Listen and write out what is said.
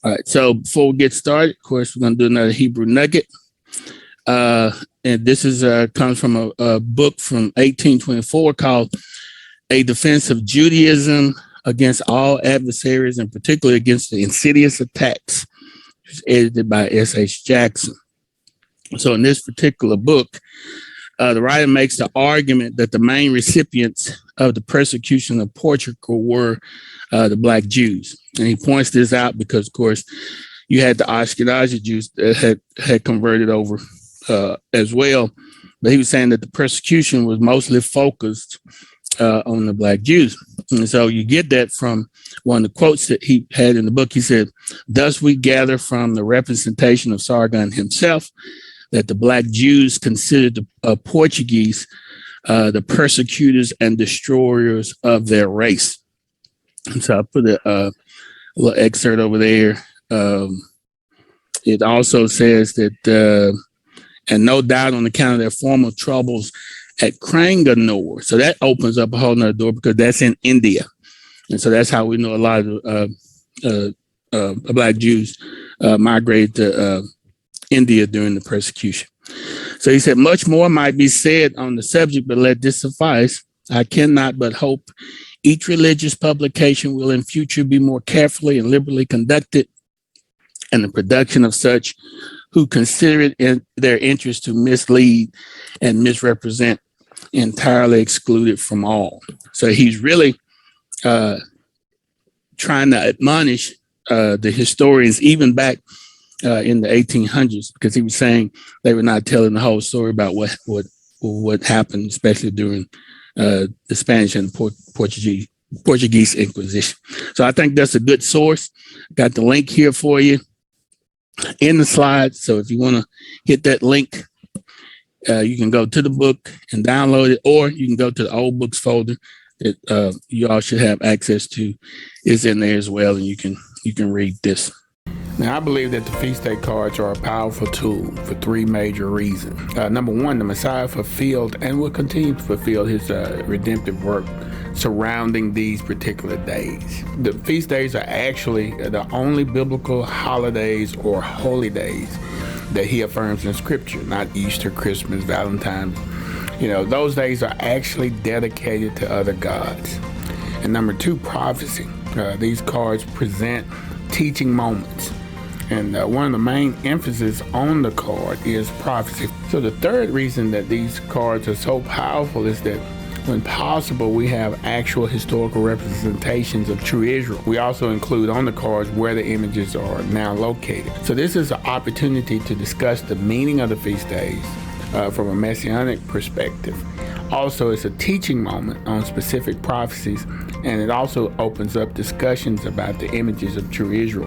All right, so before we get started, of course, we're going to do another Hebrew nugget. And this is comes from a book from 1824 called A Defense of Judaism Against All Adversaries, and particularly against the insidious attacks. It's edited by S.H. Jackson. So in this particular book, the writer makes the argument that the main recipients of the persecution of Portugal were the Black Jews. And he points this out because, of course, you had the Ashkenazi Jews that had converted over as well. But he was saying that the persecution was mostly focused on the Black Jews. And so you get that from one of the quotes that he had in the book. He said, "Thus we gather from the representation of Sargon himself that the Black Jews considered the Portuguese the persecutors and destroyers of their race." And so I put a little excerpt over there. It also says that, and no doubt on account of their former troubles at Kranganore. So that opens up a whole nother door because that's in India. And so that's how we know a lot of Black Jews migrated to India during the persecution. So he said, much more might be said on the subject, but let this suffice. I cannot but hope each religious publication will in future be more carefully and liberally conducted, and the production of such who consider it in their interest to mislead and misrepresent entirely excluded from all. So he's really trying to admonish the historians even back in the 1800s, because he was saying they were not telling the whole story about what happened, especially during the Spanish and Portuguese Inquisition. So I think that's a good source. Got the link here for you in the slides. So if you want to hit that link, you can go to the book and download it, or you can go to the old books folder that you all should have access to. It's in there as well, and you can read this. Now, I believe that the feast day cards are a powerful tool for three major reasons. Number one, the Messiah fulfilled and will continue to fulfill his redemptive work surrounding these particular days. The feast days are actually the only biblical holidays or holy days that he affirms in Scripture, not Easter, Christmas, Valentine's. Those days are actually dedicated to other gods. And number two, prophecy. These cards present teaching moments. And one of the main emphasis on the card is prophecy. So the third reason that these cards are so powerful is that when possible, we have actual historical representations of true Israel. We also include on the cards where the images are now located. So this is an opportunity to discuss the meaning of the feast days from a messianic perspective. Also, it's a teaching moment on specific prophecies, and it also opens up discussions about the images of true Israel.